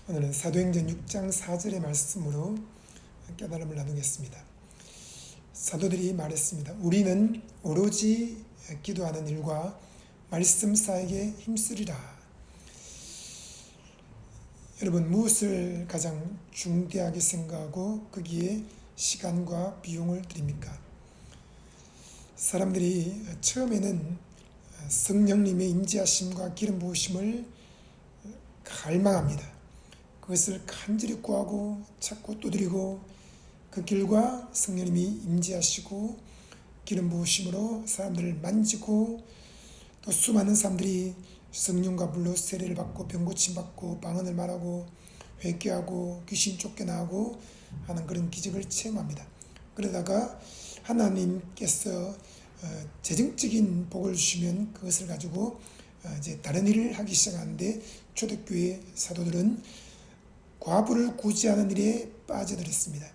오늘은 사도행전 6장 4절의 말씀으로 깨달음을 나누겠습니다. 사도들이 말했습니다. 우리는 오로지 기도하는 일과 말씀 사역에 힘쓰리라. 여러분, 무엇을 가장 중대하게 생각하고 거기에 시간과 비용을 드립니까? 사람들이 처음에는 성령님의 임재하심과 기름 부으심을 갈망합니다. 그것을 간절히 구하고 찾고 두드리고 그 길과 성령님이 임재하시고 기름 부으심으로 사람들을 만지고 또 수많은 사람들이 성령과 물로 세례를 받고 병고침 받고 방언을 말하고 회개하고 귀신 쫓겨나고 하는 그런 기적을 체험합니다. 그러다가 하나님께서 재정적인 복을 주시면 그것을 가지고 이제 다른 일을 하기 시작하는데 초대교회 사도들은 과부를 구제하는 일에 빠져들었습니다.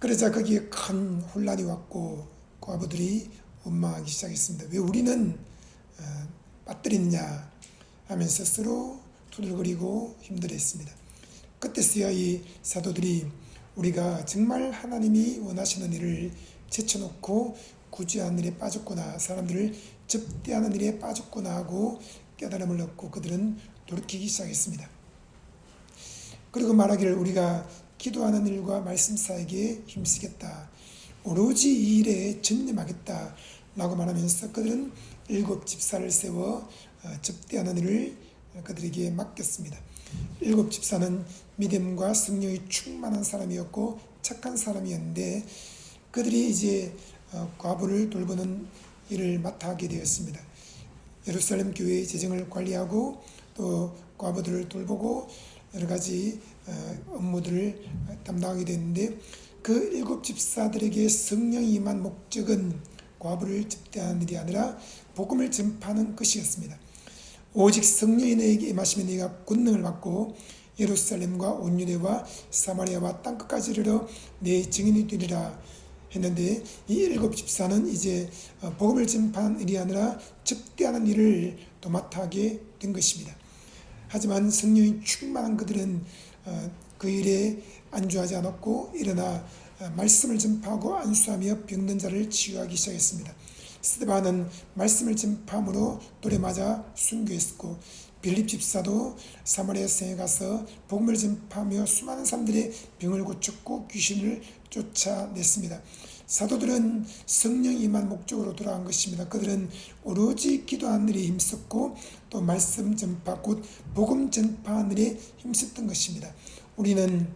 그러자 거기에 큰 혼란이 왔고 과부들이 원망하기 시작했습니다. 왜 우리는 빠뜨리느냐 하면서 서로 투덜거리고 힘들어했습니다. 그때서야 이 사도들이 우리가 정말 하나님이 원하시는 일을 제쳐놓고 구제하는 일에 빠졌구나, 사람들을 접대하는 일에 빠졌구나 하고 깨달음을 얻고 그들은 돌이키기 시작했습니다. 그리고 말하기를 우리가 기도하는 일과 말씀 사역에 힘쓰겠다, 오로지 이 일에 전념하겠다 라고 말하면서 그들은 7 집사를 세워 접대하는 일을 그들에게 맡겼습니다. 7 집사는 믿음과 성령이 충만한 사람이었고 착한 사람이었는데 그들이 이제 과부를 돌보는 일을 맡아 하게 되었습니다. 예루살렘 교회의 재정을 관리하고 또 과부들을 돌보고 여러 가지 업무들을 담당하게 됐는데 그 7 집사들에게 성령이 임한 목적은 과부를 접대하는 일이 아니라 복음을 전파하는 것이었습니다. 오직 성령이 너에게 임하시면 네가 권능을 받고 예루살렘과 온 유대와 사마리아와 땅끝까지 이르러 내 증인이 되리라 했는데 이 7 집사는 이제 복음을 전파하는 일이 아니라 접대하는 일을 또 맡아 하게 된 것입니다. 하지만 성령이 충만한 그들은 그 일에 안주하지 않았고 일어나 말씀을 전파하고 안수하며 병든 자를 치유하기 시작했습니다. 스데반은 말씀을 전파함으로 돌에 맞아 순교했고 빌립 집사도 사마리아 성에 가서 복음을 전파하며 수많은 사람들의 병을 고쳤고 귀신을 쫓아냈습니다. 사도들은 성령이 임한 목적으로 돌아간 것입니다. 그들은 오로지 기도하는 일에 힘썼고 또 말씀 전파 곧 복음 전파하는 일에 힘썼던 것입니다. 우리는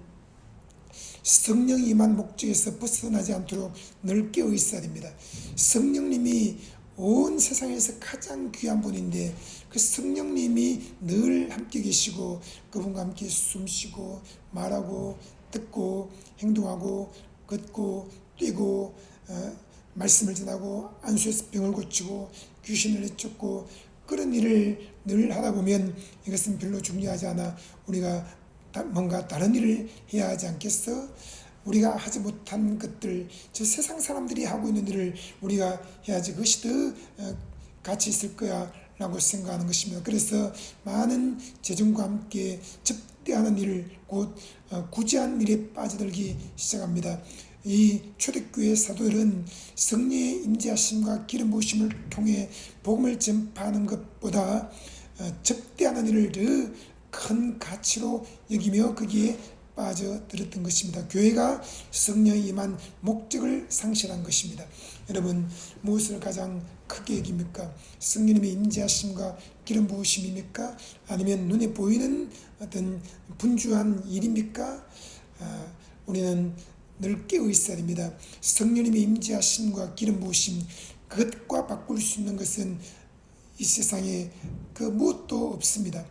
성령이 임한 목적에서 벗어나지 않도록 늘 깨어 있어야 됩니다. 성령님이 온 세상에서 가장 귀한 분인데 그 성령님이 늘 함께 계시고 그분과 함께 숨쉬고 말하고 듣고 행동하고 걷고 뛰고 말씀을 전하고 안수해서 병을 고치고 귀신을 내쫓고 그런 일을 늘 하다 보면 이것은 별로 중요하지 않아 우리가 뭔가 다른 일을 해야 하지 않겠어? 우리가 하지 못한 것들, 저 세상 사람들이 하고 있는 일을 우리가 해야지 그것이 더 가치 있을 거야 라고 생각하는 것입니다. 그래서 많은 재정과 함께 접대하는 일, 곧 구제하는 일에 빠져들기 시작합니다. 이 초대교회 사도들은 성령의 임재하심과 기름 부으심을 통해 복음을 전파하는 것보다 접대하는 일을 더 큰 가치로 여기며 거기에 빠져들었던 것입니다. 교회가 성령이 임한 목적을 상실한 것입니다. 여러분, 무엇을 가장 크게 여깁니까? 성령님의 임재하심과 기름 부으심입니까? 아니면 눈에 보이는 어떤 분주한 일입니까? 우리는 늘 깨어 있어야 됩니다. 성령님의 임재하심과 기름 부으심, 그것과 바꿀 수 있는 것은 이 세상에 그 무엇도 없습니다.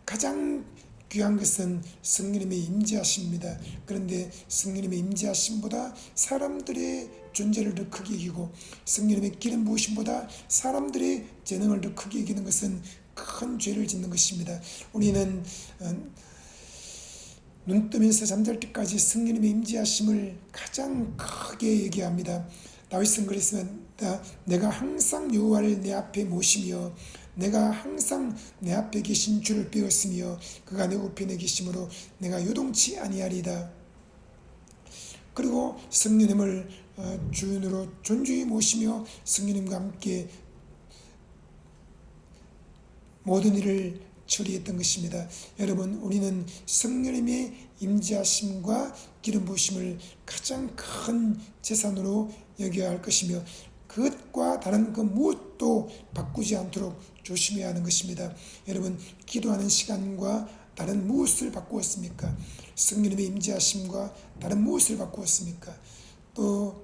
가장 귀한 것은 성령님의 임재하심입니다. 그런데 성령님의 임재하심보다 사람들의 존재를 더 크게 여기고 성령님의 기름 부으심보다 사람들의 재능을 더 크게 여기는 것은 큰 죄를 짓는 것입니다. 우리는 눈 뜨면서 잠잘 때까지 성령님의 임재하심을 가장 크게 얘기합니다. 다윗은 그랬습니다. 내가 항상 여호와를 내 앞에 모시며 내가 항상 내 앞에 계신 주를 배웠으며 그가 내 우편에 계심으로 내가 요동치 아니하리이다. 그리고 성령님을 주인으로 존중히 모시며 성령님과 함께 모든 일을 처리했던 것입니다. 여러분, 우리는 성령님의 임재하심과 기름 부으심을 가장 큰 재산으로 여겨야 할 것이며 그것과 다른 그 무엇도 바꾸지 않도록 조심해야 하는 것입니다. 여러분, 기도하는 시간과 다른 무엇을 바꾸었습니까? 성령님의 임재하심과 다른 무엇을 바꾸었습니까? 또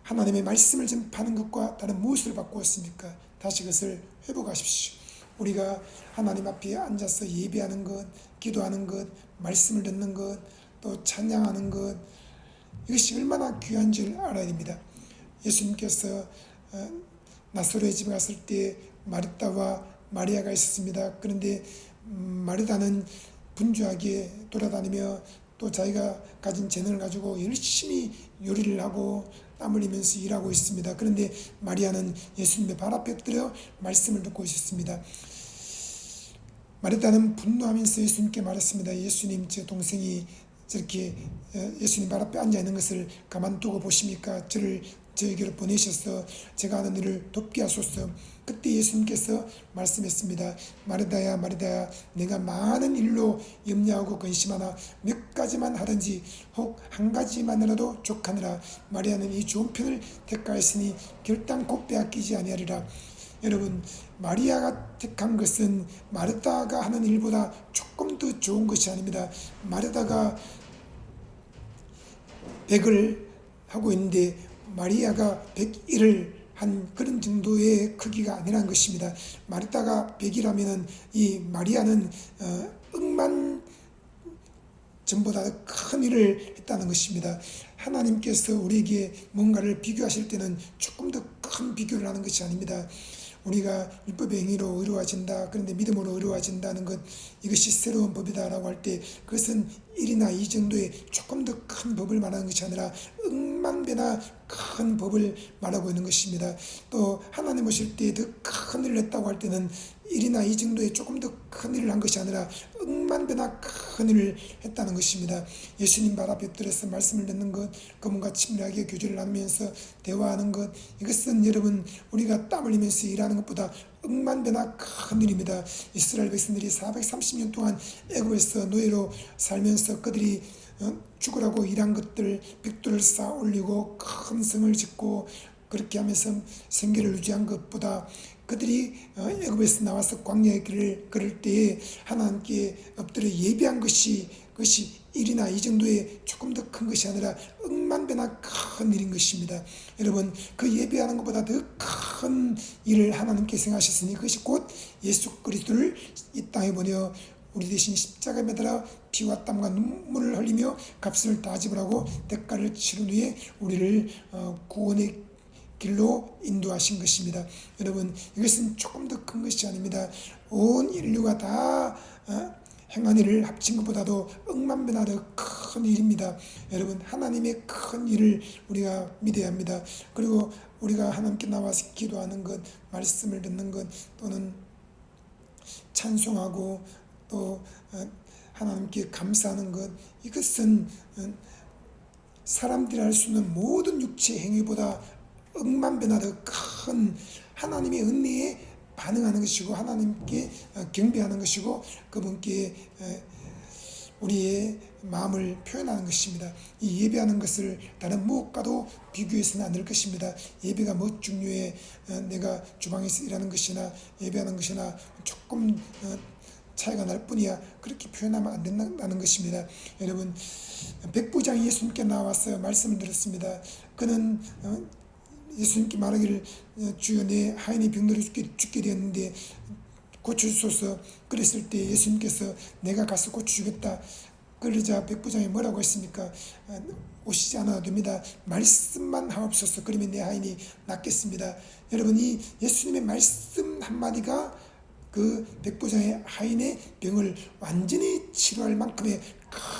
하나님의 말씀을 전파하는 것과 다른 무엇을 바꾸었습니까? 다시 그것을 회복하십시오. 우리가 하나님 앞에 앉아서 예배하는 것, 기도하는 것, 말씀을 듣는 것, 또 찬양하는 것, 이것이 얼마나 귀한 줄 알아야 됩니다. 예수님께서 나사로의 집에 갔을 때 마르다와 마리아가 있었습니다. 그런데 마르다는 분주하게 돌아다니며 또 자기가 가진 재능을 가지고 열심히 요리를 하고 땀 흘리면서 일하고 있습니다. 그런데 마리아는 예수님의 발 앞에 엎드려 말씀을 듣고 있었습니다. 마르다는 분노하면서 예수님께 말했습니다. 예수님, 제 동생이 저렇게 예수님 발 앞에 앉아 있는 것을 가만두고 보십니까? 저를 저에게로 보내셔서 제가 하는 일을 돕게 하소서. 그때 예수님께서 말씀했습니다. 마르다야, 마르다야, 내가 많은 일로 염려하고 근심하나 몇 가지만 하든지 혹 한 가지만이라도 족하느라 마리아는 이 좋은 편을 택하였으니 결단코 빼앗기지 아니하리라. 여러분, 마리아가 택한 것은 마르다가 하는 일보다 조금 더 좋은 것이 아닙니다. 마르다가 100을 하고 있는데 마리아가 101을 한 그런 정도의 크기가 아니라는 것입니다. 마르다가 100이라면 이 마리아는 억만 전보다 큰 일을 했다는 것입니다. 하나님께서 우리에게 뭔가를 비교하실 때는 조금 더 큰 비교를 하는 것이 아닙니다. 우리가 율법의 행위로 의로워진다, 그런데 믿음으로 의로워진다는 것, 이것이 새로운 법이다라고 할 때 그것은 1이나 2 정도의 조금 더 큰 법을 말하는 것이 아니라 억만배나 큰 법을 말하고 있는 것입니다. 또 하나님 오실 때 더 큰 일을 했다고 할 때는 1이나 2 정도의 조금 더 큰 일을 한 것이 아니라 억만배나 큰 일을 했다는 것입니다. 예수님 발 앞에 엎드려서 말씀을 듣는 것, 그분과 친밀하게 교제를 나누면서 대화하는 것, 이것은 여러분 우리가 땀 흘리면서 일하는 것보다 억만배나 큰 일입니다. 이스라엘 백성들이 430년 동안 애굽에서 노예로 살면서 그들이 죽으라고 일한 것들, 벽돌을 쌓아 올리고 큰 성을 짓고 그렇게 하면서 생계를 유지한 것보다 그들이 애굽에서 나와서 광야의 길을 걸을 때에 하나님께 엎드려 예배한 것이, 그것이 1이나 2 정도의 조금 더 큰 것이 아니라 억만배나 큰 일인 것입니다. 여러분, 그 예배하는 것보다 더 큰 일을 하나님께 생각하셨으니 그것이 곧 예수 그리스도를 이 땅에 보내어 우리 대신 십자가에 매달아 피와 땀과 눈물을 흘리며 값을 다 지불하고 대가를 치른 후에 우리를 구원의 길로 인도하신 것입니다. 여러분, 이것은 조금 더 큰 것이 아닙니다. 온 인류가 다 행한 일을 합친 것보다도 억만배나 더 큰 일입니다. 여러분, 하나님의 큰 일을 우리가 믿어야 합니다. 그리고 우리가 하나님께 나와서 기도하는 것, 말씀을 듣는 것, 또는 찬송하고 또 하나님께 감사하는 것, 이것은 사람들이 할 수 있는 모든 육체 행위보다 억만배나 더 큰 하나님의 은혜에 반응하는 것이고 하나님께 경배하는 것이고 그분께 우리의 마음을 표현하는 것입니다. 이 예배하는 것을 다른 무엇과도 비교해서는 안 될 것입니다. 예배가 뭐 중요해, 내가 주방에서 일하는 것이나 예배하는 것이나 조금 차이가 날 뿐이야, 그렇게 표현하면 안 된다는 것입니다. 여러분, 백부장이 예수님께 나와서 말씀을 들었습니다. 그는 예수님께 말하기를 주여 내 하인이 병들어 죽게 되었는데 고쳐주소서. 그랬을 때 예수님께서 내가 가서 고쳐주겠다. 그러자 백부장이 뭐라고 했습니까? 오시지 않아도 됩니다. 말씀만 하옵소서. 그러면 내 하인이 낫겠습니다. 여러분, 이 예수님의 말씀 한마디가 그 백부장의 하인의 병을 완전히 치료할 만큼의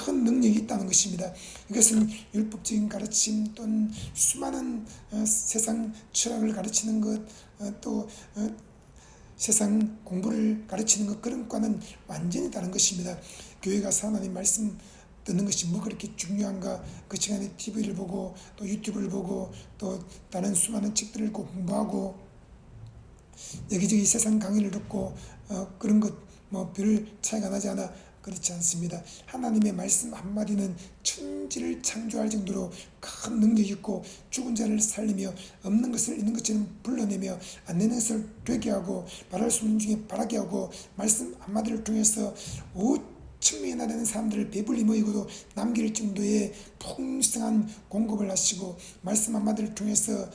큰 능력이 있다는 것입니다. 이것은 율법적인 가르침 또는 수많은 세상 철학을 가르치는 것, 또 세상 공부를 가르치는 것, 그런 과는 완전히 다른 것입니다. 교회 가서 하나님 말씀 듣는 것이 뭐 그렇게 중요한가. 그 시간에 TV를 보고 또 유튜브를 보고 또 다른 수많은 책들을 읽고 공부하고 여기저기 세상 강의를 듣고 그런 것 뭐 별 차이가 나지 않아. 그렇지 않습니다. 하나님의 말씀 한마디는 천지를 창조할 정도로 큰 능력이 있고, 죽은 자를 살리며 없는 것을 있는 것처럼 불러내며 안 되는 것을 되게 하고 바랄 수 없는 중에 바라게 하고, 말씀 한마디를 통해서 5천명이나 되는 사람들을 배불리 모이고도 남길 정도의 풍성한 공급을 하시고, 말씀 한마디를 통해서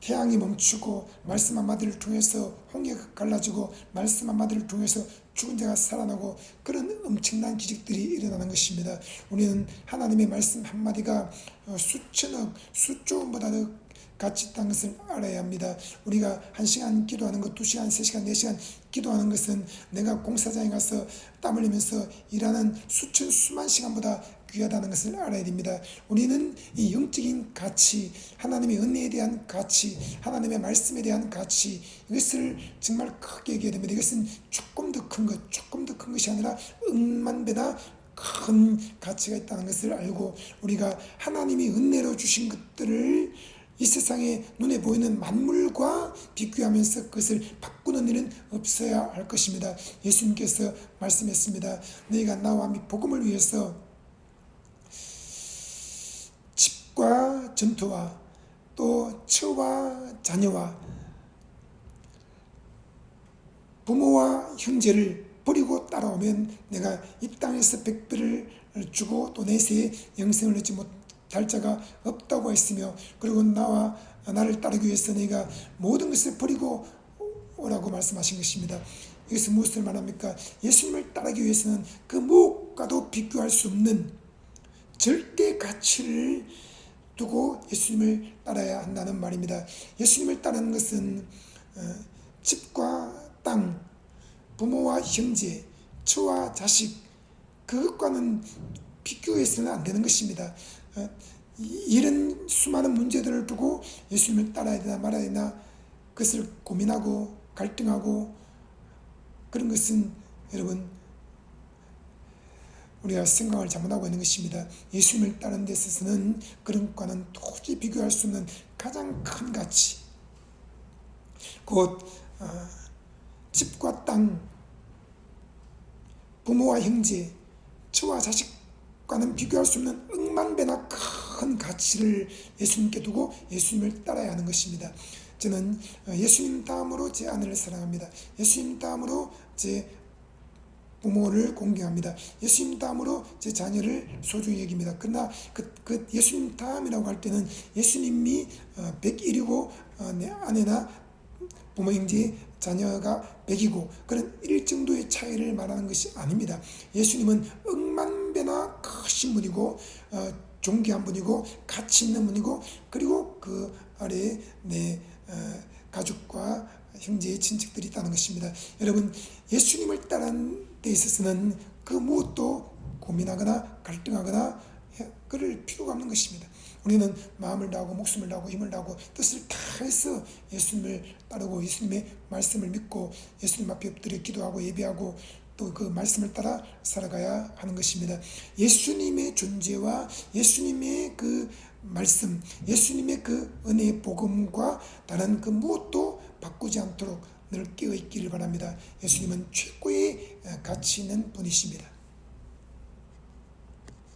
태양이 멈추고, 말씀 한마디를 통해서 홍해가 갈라지고, 말씀 한마디를 통해서 죽은 자가 살아나고, 그런 엄청난 기적들이 일어나는 것입니다. 우리는 하나님의 말씀 한마디가 수천억, 수조원보다 더 가치 있다는 것을 알아야 합니다. 우리가 1시간 기도하는 것, 2시간, 3시간, 4시간 기도하는 것은 내가 공사장에 가서 땀 흘리면서 일하는 수만 시간보다 귀하다는 것을 알아야 됩니다. 우리는 이 영적인 가치, 하나님의 은혜에 대한 가치, 하나님의 말씀에 대한 가치, 이것을 정말 크게 여겨야 됩니다. 이것은 조금 더 큰 것, 조금 더 큰 것이 아니라 억만 배나 큰 가치가 있다는 것을 알고, 우리가 하나님이 은혜로 주신 것들을 이 세상에 눈에 보이는 만물과 비교하면서 그것을 바꾸는 일은 없어야 할 것입니다. 예수님께서 말씀했습니다. 너희가 나와 및 복음을 위해서 집과 전토와 또 처와 자녀와 부모와 형제를 버리고 따라오면 내가 이 땅에서 100배를 주고 또 내세에 영생을 얻지 못할 자가 없다고 했으며, 그리고 나와 나를 따르기 위해서 너희가 모든 것을 버리고 오라고 말씀하신 것입니다. 이것은 무엇을 말합니까? 예수님을 따르기 위해서는 그 무엇과도 비교할 수 없는 절대 가치를 두고 예수님을 따라야 한다는 말입니다. 예수님을 따르는 것은 집과 땅, 부모와 형제, 처와 자식, 그것과는 비교해서는 안 되는 것입니다. 이런 수많은 문제들을 두고 예수님을 따라야 되나 말아야 되나 그것을 고민하고 갈등하고, 그런 것은 여러분 우리가 생각을 잘못하고 있는 것입니다. 예수님을 따르는 데 있어서는 그런 과는 도저히 비교할 수 없는 가장 큰 가치, 곧 집과 땅, 부모와 형제, 처와 자식과는 비교할 수 없는 억만 배나 큰 가치를 예수님께 두고 예수님을 따라야 하는 것입니다. 저는 예수님 다음으로 제 아내를 사랑합니다. 예수님 다음으로 제 부모를 공경합니다. 예수님 다음으로 제 자녀를 소중히 여깁니다. 그러나 그 예수님 다음이라고 할 때는 예수님이 101이고 내 아내나 부모 형제 자녀가 100이고 그런 일 정도의 차이를 말하는 것이 아닙니다. 예수님은 억만 배나 크신 분이고 존귀한 분이고 가치 있는 분이고, 그리고 그 아래에 내 가족과 형제의 친척들이 있다는 것입니다. 여러분, 예수님을 따르는 데 있어서는 그 무엇도 고민하거나 갈등하거나 그럴 필요가 없는 것입니다. 우리는 마음을 다하고 목숨을 다하고 힘을 다하고 뜻을 다해서 예수님을 따르고 예수님의 말씀을 믿고 예수님 앞에 엎드려 기도하고 예배하고 또 그 말씀을 따라 살아가야 하는 것입니다. 예수님의 존재와 예수님의 그 말씀, 예수님의 그 은혜의 복음과 다른 그 무엇도 바꾸지 않도록 늘 깨어 있기를 바랍니다. 예수님은 최고의 가치 있는 분이십니다.